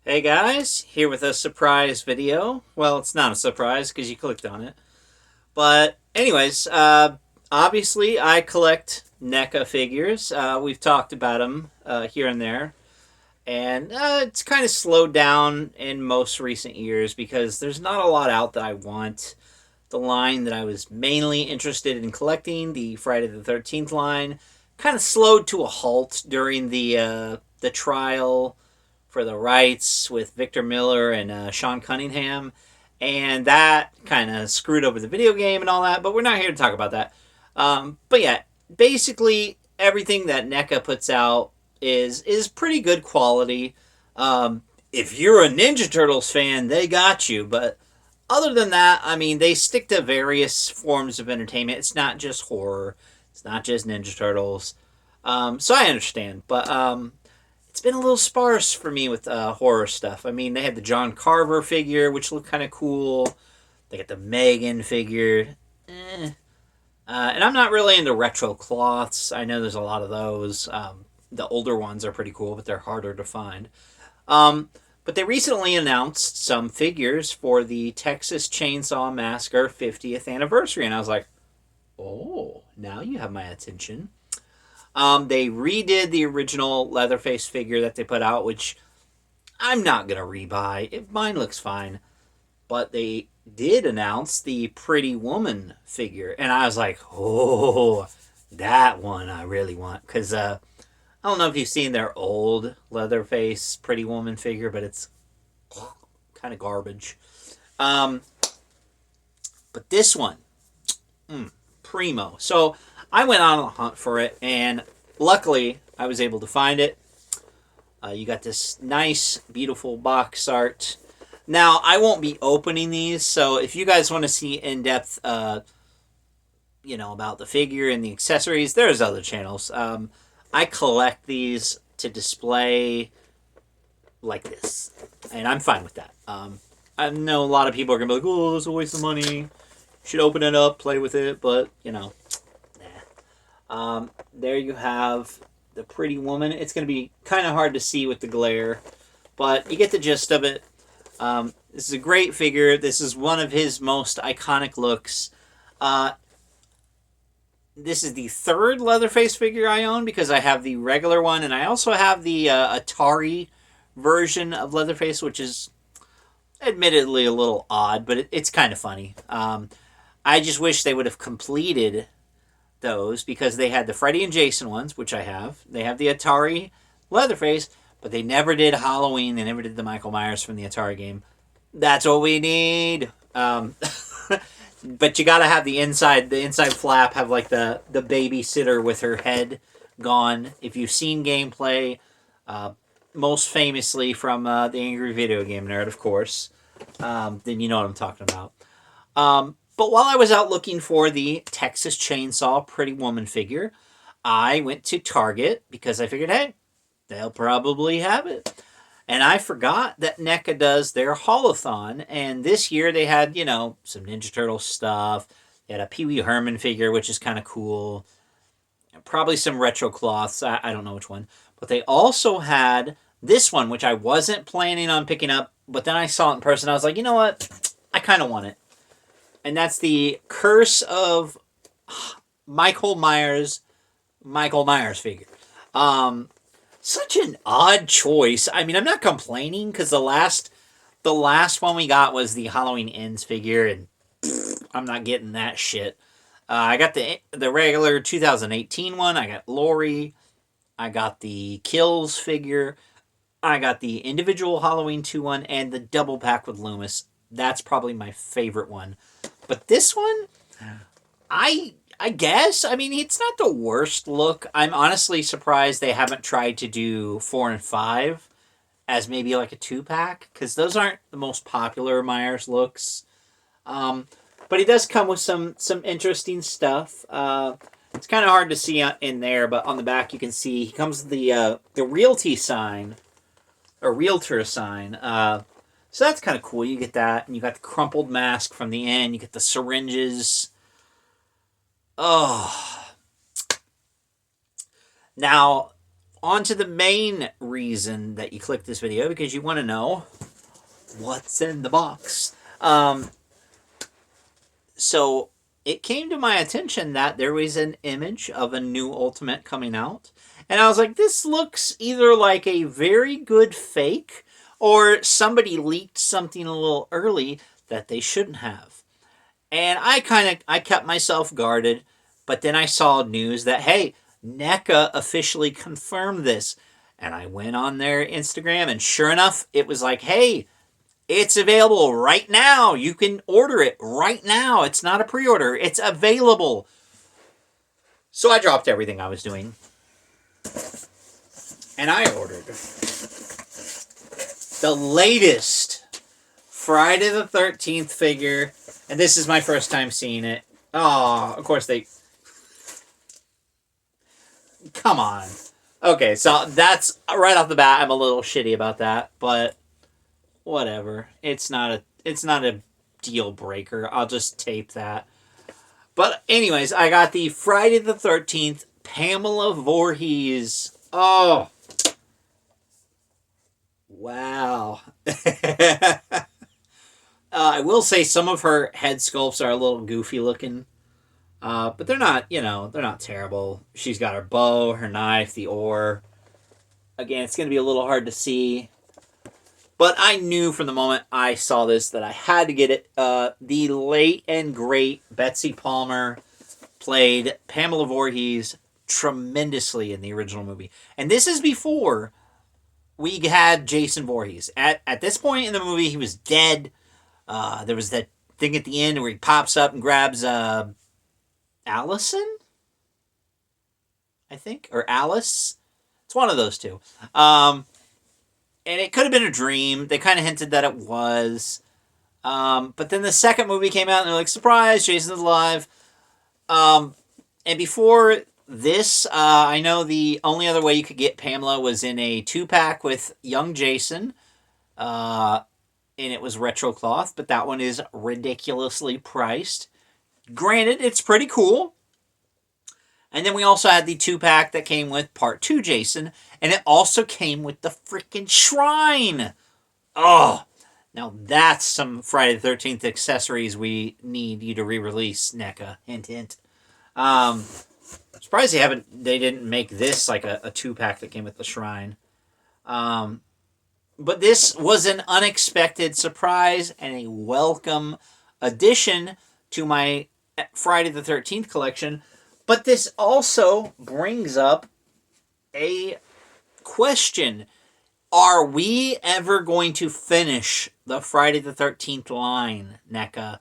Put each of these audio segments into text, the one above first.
Hey guys, here with a surprise video. Well, it's not a surprise because you clicked on it. But, anyways, obviously I collect NECA figures. We've talked about them here and there. And it's kind of slowed down in most recent years because there's not a lot out that I want. The line that I was mainly interested in collecting, the Friday the 13th line, kind of slowed to a halt during the trial for the rights with Victor Miller and Sean Cunningham, and that kind of screwed over the video game and all that. But we're not here to talk about that. But yeah, basically everything that NECA puts out is pretty good quality. If you're a Ninja Turtles fan, they got you. But other than that, I mean, they stick to various forms of entertainment. It's not just horror. It's not just Ninja Turtles. So I understand, but it's been a little sparse for me with horror stuff. I mean, they had the John Carver figure, which looked kind of cool. They got the Megan figure. And I'm not really into retro cloths. I know there's a lot of those. The older ones are pretty cool, but they're harder to find. Um, but they recently announced some figures for the Texas Chainsaw Massacre 50th anniversary, and I was like, oh, now you have my attention. They redid the original Leatherface figure that they put out, which I'm not gonna rebuy. Mine looks fine, but they did announce the Pretty Woman figure, and I was like, oh, that one I really want because I don't know if you've seen their old Leatherface Pretty Woman figure, but it's kind of garbage. Um, but this one, primo. So I went on a hunt for it, and luckily I was able to find it. You got this nice, beautiful box art. Now I won't be opening these, so if you guys want to see in depth, about the figure and the accessories, there's other channels. I collect these to display like this, and I'm fine with that. I know a lot of people are gonna be like, "Oh, it's a waste of money. You should open it up, play with it," but there you have the Pretty Woman. It's going to be kind of hard to see with the glare, but you get the gist of it. This is a great figure. This is one of his most iconic looks. Uh, this is the third Leatherface figure I own because I have the regular one, and I also have the Atari version of Leatherface, which is admittedly a little odd, but it's kind of funny. I just wish they would have completed those because they had the Freddy and Jason ones, which I have. They have the Atari Leatherface, but they never did Halloween. They never did the Michael Myers from the Atari game. That's what we need. But you got to have the inside. The inside flap have like the babysitter with her head gone. If you've seen gameplay, most famously from the Angry Video Game Nerd, of course, then you know what I'm talking about. But while I was out looking for the Texas Chainsaw Pretty Woman figure, I went to Target because I figured, hey, they'll probably have it. And I forgot that NECA does their Haulathon, and this year they had, some Ninja Turtle stuff. They had a Pee Wee Herman figure, which is kind of cool. Probably some retro cloths. I don't know which one. But they also had this one, which I wasn't planning on picking up, but then I saw it in person. I was like, you know what? I kind of want it. And that's the Curse of Michael Myers figure. Such an odd choice. I mean, I'm not complaining because the last one we got was the Halloween Ends figure, and I'm not getting that shit. I got the regular 2018 one. I got Lori. I got the Kills figure. I got the individual Halloween 2 one and the double pack with Loomis. That's probably my favorite one. But this one, I guess. I mean, it's not the worst look. I'm honestly surprised they haven't tried to do 4 and 5 as maybe like a 2-pack because those aren't the most popular Myers looks. But he does come with some interesting stuff. It's kind of hard to see in there, but on the back you can see he comes with the realty sign, or realtor sign. So that's kind of cool. You get that, and you got the crumpled mask from the end. You get the syringes. Oh, now on to the main reason that you clicked this video, because you want to know what's in the box. So it came to my attention that there was an image of a new Ultimate coming out. And I was like, this looks either like a very good fake, or somebody leaked something a little early that they shouldn't have. And I kept myself guarded, but then I saw news that, hey, NECA officially confirmed this. And I went on their Instagram, and sure enough, it was like, hey, it's available right now. You can order it right now. It's not a pre-order. It's available. So I dropped everything I was doing, and I ordered the latest Friday the 13th figure. And this is my first time seeing it. Oh, of course they... Come on. Okay, so that's right off the bat. I'm a little shitty about that, but whatever. It's not a deal breaker. I'll just tape that. But anyways, I got the Friday the 13th Pamela Voorhees. Oh. Wow. I will say some of her head sculpts are a little goofy looking. But they're not, they're not terrible. She's got her bow, her knife, the oar. Again, it's going to be a little hard to see. But I knew from the moment I saw this that I had to get it. The late and great Betsy Palmer played Pamela Voorhees tremendously in the original movie. And this is before we had Jason Voorhees. At this point in the movie, he was dead. There was that thing at the end where he pops up and grabs Allison, I think, or Alice. It's one of those two. And it could have been a dream. They kind of hinted that it was. But then the second movie came out, and they're like, surprise, Jason's alive. And before this, I know the only other way you could get Pamela was in a 2-pack with young Jason. And it was retro cloth, but that one is ridiculously priced. Granted, it's pretty cool. And then we also had the 2-pack that came with Part 2 Jason, and it also came with the freaking shrine. Oh, now that's some Friday the 13th accessories we need you to re-release, NECA. Hint, hint. Surprised they didn't make this like a 2-pack that came with the shrine. But this was an unexpected surprise and a welcome addition to my Friday the 13th collection. But this also brings up a question. Are we ever going to finish the Friday the 13th line, NECA?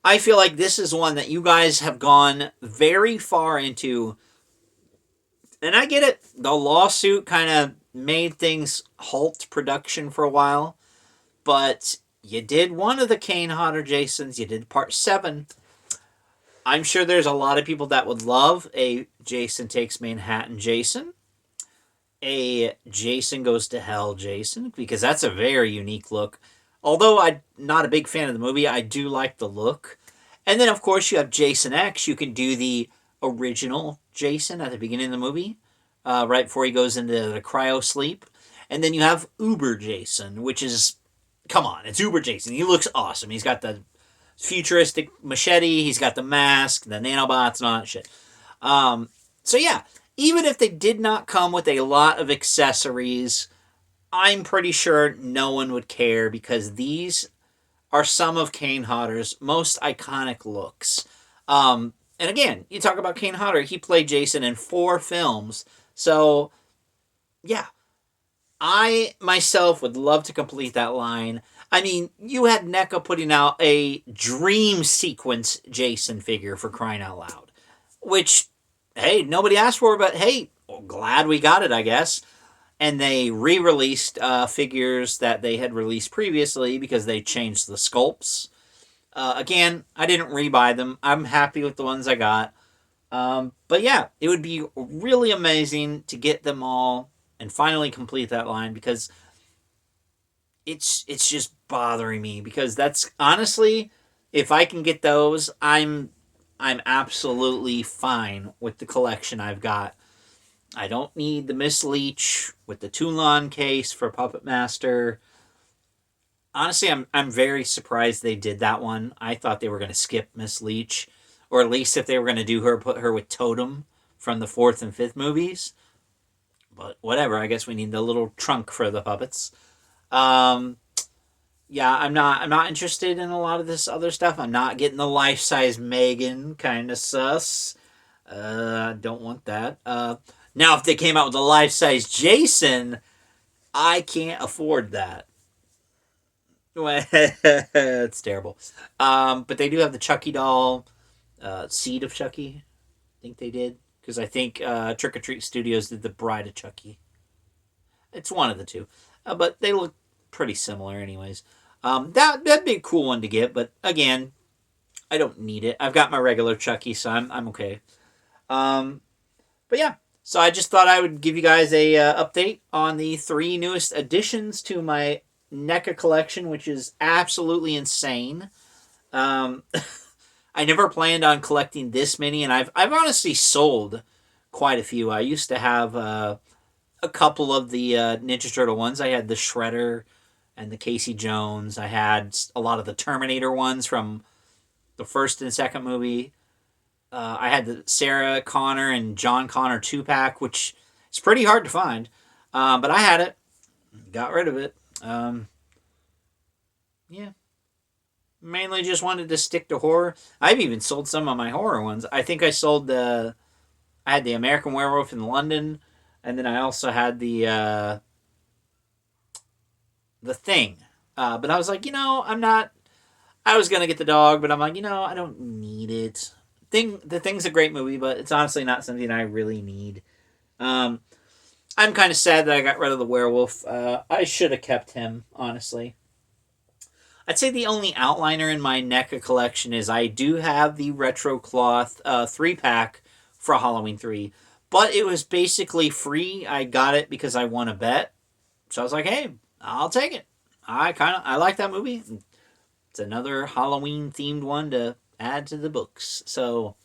I feel like this is one that you guys have gone very far into. And I get it. The lawsuit kind of made things halt production for a while. But you did one of the Kane Hodder Jasons. You did Part 7. I'm sure there's a lot of people that would love a Jason Takes Manhattan Jason. A Jason Goes to Hell Jason. Because that's a very unique look. Although I'm not a big fan of the movie, I do like the look. And then, of course, you have Jason X. You can do the original Jason at the beginning of the movie. Right before he goes into the cryo sleep. And then you have Uber Jason, which is... Come on, it's Uber Jason. He looks awesome. He's got the futuristic machete. He's got the mask, the nanobots, and all that shit. So yeah, even if they did not come with a lot of accessories, I'm pretty sure no one would care because these are some of Kane Hodder's most iconic looks. And again, you talk about Kane Hodder, he played Jason in 4 films. So yeah, I myself would love to complete that line. I mean, you had NECA putting out a Dream Sequence Jason figure for crying out loud. Which, hey, nobody asked for, but hey, glad we got it, I guess. And they re-released figures that they had released previously because they changed the sculpts. Again, I didn't rebuy them. I'm happy with the ones I got. But yeah, it would be really amazing to get them all and finally complete that line because it's just bothering me because that's honestly, if I can get those, I'm absolutely fine with the collection I've got. I don't need the Miss Leech with the Toulon case for Puppet Master. Honestly, I'm very surprised they did that one. I thought they were going to skip Miss Leech, or at least if they were going to do her, put her with Totem from the fourth and fifth movies. But whatever. I guess we need the little trunk for the puppets. Um, yeah, I'm not interested in a lot of this other stuff. I'm not getting the life size Megan, kind of sus. Don't want that. Now if they came out with a life size Jason, I can't afford that. It's terrible. But they do have the Chucky doll, Seed of Chucky. I think they did, because I think Trick or Treat Studios did the Bride of Chucky. It's one of the two, but they look pretty similar, anyways. That'd be a cool one to get, but again, I don't need it. I've got my regular Chucky, so I'm okay. Um, but yeah, so I just thought I would give you guys a update on the three newest additions to my NECA collection, which is absolutely insane. Um, I never planned on collecting this many, and I've honestly sold quite a few. I used to have a couple of the Ninja Turtle ones. I had the Shredder and the Casey Jones. I had a lot of the Terminator ones from the first and second movie. I had the Sarah Connor and John Connor 2-pack, which is pretty hard to find. But I had it. Got rid of it. Yeah. Mainly just wanted to stick to horror. I've even sold some of my horror ones. I think I sold the... I had the American Werewolf in London, and then I also had the Thing. But I was like, I'm not... I was going to get the dog, but I'm like, I don't need it. The Thing's a great movie, but it's honestly not something I really need. Um, I'm kind of sad that I got rid of the werewolf. I should have kept him, honestly. I'd say the only outliner in my NECA collection is I do have the Retro Cloth 3-pack for Halloween 3, but it was basically free. I got it because I won a bet. So I was like, hey, I'll take it. I like that movie. It's another Halloween themed one to add to the books. So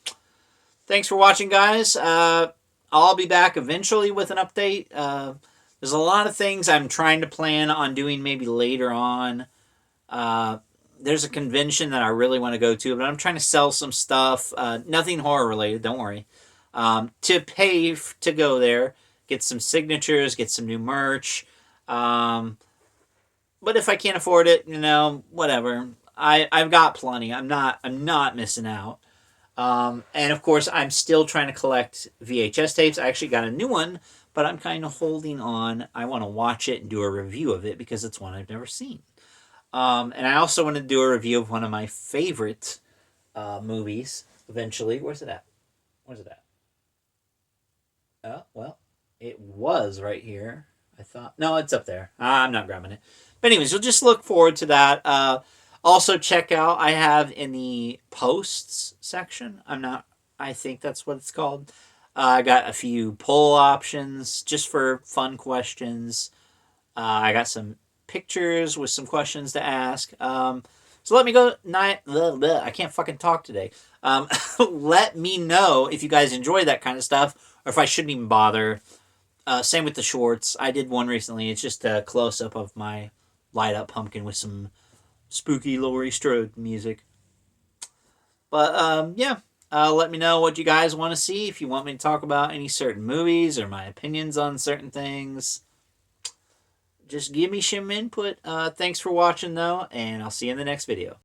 thanks for watching, guys. I'll be back eventually with an update. There's a lot of things I'm trying to plan on doing maybe later on. There's a convention that I really want to go to, but I'm trying to sell some stuff. Nothing horror related, don't worry. To pay to go there, get some signatures, get some new merch. But if I can't afford it, whatever. I've got plenty. I'm not missing out. And of course, I'm still trying to collect VHS tapes. I actually got a new one, but I'm kind of holding on. I want to watch it and do a review of it because it's one I've never seen. And I also want to do a review of one of my favorite movies eventually. Where's it at? Oh, well, it was right here. I thought. No, it's up there. I'm not grabbing it. But anyways, you'll just look forward to that. Also, check out, I have in the posts section. I think that's what it's called. I got a few poll options just for fun questions. I got some pictures with some questions to ask. So let me go. I can't fucking talk today. Let me know if you guys enjoy that kind of stuff, or if I shouldn't even bother. Same with the shorts. I did one recently. It's just a close up of my light up pumpkin with some spooky Laurie Strode music. But yeah. Let me know what you guys want to see. If you want me to talk about any certain movies or my opinions on certain things, just give me some input. Thanks for watching, though, and I'll see you in the next video.